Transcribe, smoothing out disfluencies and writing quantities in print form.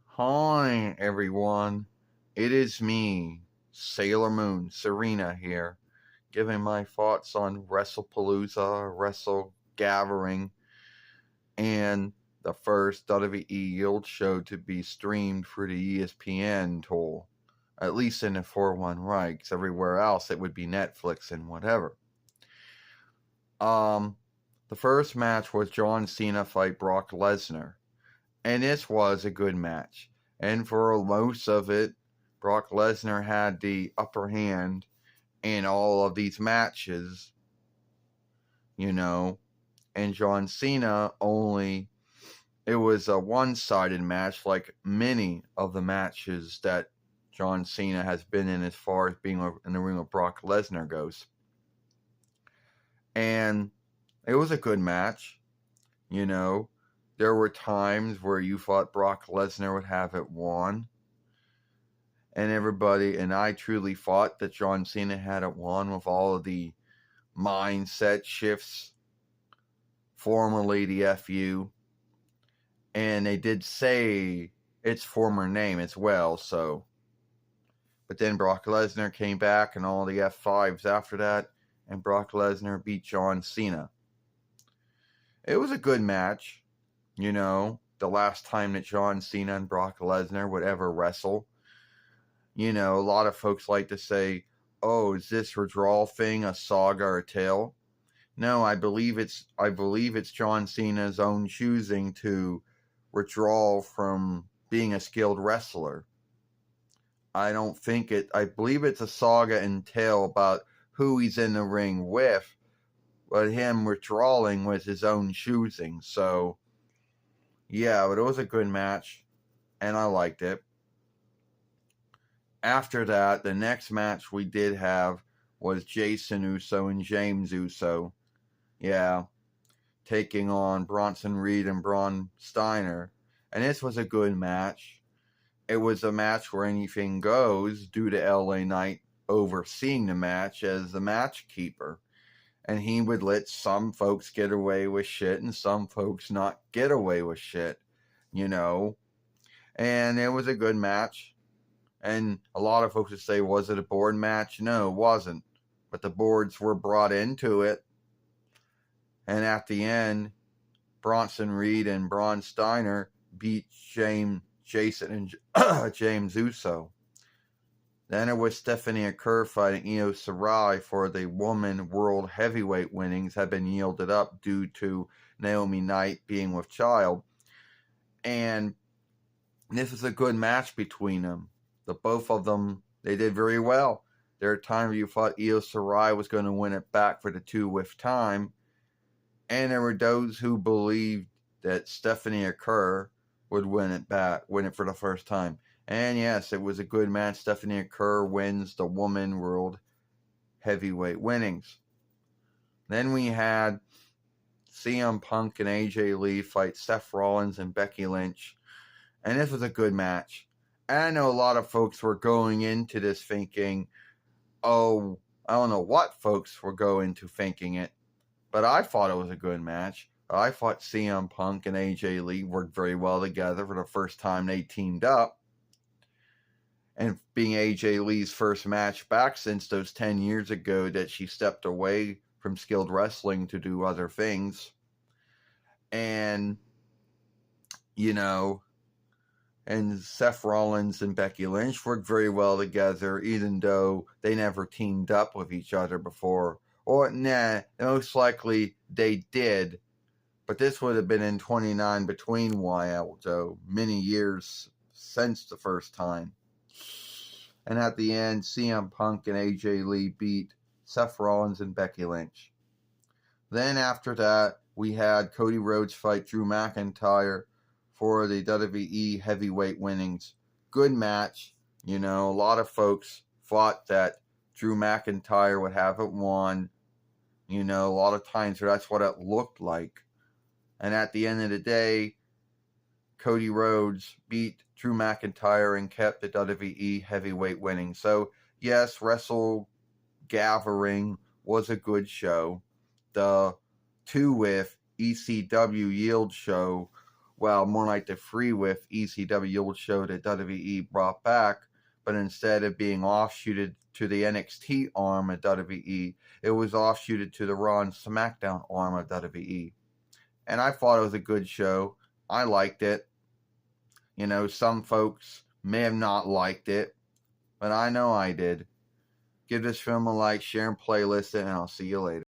Hi, everyone. It is me, Sailor Moon, Serena here, giving my thoughts on Wrestlepalooza, Wrestle Gathering, and the first WWE Yield show to be streamed through the ESPN tool. At least in the 4-1 rights. Everywhere else, it would be Netflix and whatever. The first match was John Cena fight Brock Lesnar. And this was a good match. And for most of it, Brock Lesnar had the upper hand in all of these matches, and John Cena only, it was a one-sided match like many of the matches that John Cena has been in as far as being in the ring with Brock Lesnar goes. And it was a good match, There were times where you thought Brock Lesnar would have it won. And I truly thought that John Cena had it won with all of the mindset shifts, formerly the FU. And they did say its former name as well, so. But then Brock Lesnar came back and all the F5s after that, and Brock Lesnar beat John Cena. It was a good match. The last time that John Cena and Brock Lesnar would ever wrestle. A lot of folks like to say, oh, is this withdrawal thing a saga or a tale? No, I believe it's John Cena's own choosing to withdraw from being a skilled wrestler. I believe it's a saga and tale about who he's in the ring with, but him withdrawing was his own choosing, so yeah, but it was a good match, and I liked it. After that, the next match we did have was Jason Uso and James Uso. Yeah, taking on Bronson Reed and Braun Steiner. And this was a good match. It was a match where anything goes due to LA Knight overseeing the match as the match keeper. And he would let some folks get away with shit and some folks not get away with shit, And it was a good match. And a lot of folks would say, was it a board match? No, it wasn't. But the boards were brought into it. And at the end, Bronson Reed and Braun Steiner beat Jason and James Uso. Then it was Stephanie Kerr fighting Io Shirai for the Woman World Heavyweight winnings had been yielded up due to Naomi Knight being with child. And this is a good match between them. The both of them, they did very well. There are times you thought Io Shirai was going to win it back for the 2 with time. And there were those who believed that Stephanie Kerr would win it for the first time. And yes, it was a good match. Stephanie Kerr wins the Woman World Heavyweight winnings. Then we had CM Punk and AJ Lee fight Seth Rollins and Becky Lynch. And this was a good match. And I know a lot of folks were going into this thinking, oh, I don't know what folks were going to thinking it, but I thought it was a good match. I thought CM Punk and AJ Lee worked very well together for the first time they teamed up. And being AJ Lee's first match back since those 10 years ago that she stepped away from skilled wrestling to do other things. And, and Seth Rollins and Becky Lynch worked very well together, even though they never teamed up with each other before. Or, most likely they did. But this would have been in 29 between while, so many years since the first time. And at the end, CM Punk and AJ Lee beat Seth Rollins and Becky Lynch. Then after that, we had Cody Rhodes fight Drew McIntyre for the WWE heavyweight winnings. Good match. A lot of folks thought that Drew McIntyre would have it won. A lot of times that's what it looked like. And at the end of the day, Cody Rhodes beat Drew McIntyre and kept the WWE heavyweight winning. So, yes, Wrestle Gathering was a good show. The 2 with ECW Yield show well, more like the Free With ECW old show that WWE brought back, but instead of being offshooted to the NXT arm of WWE, it was offshooted to the Raw and SmackDown arm of WWE. And I thought it was a good show. I liked it. You know, some folks may have not liked it, but I know I did. Give this film a like, share, and playlist it, and I'll see you later.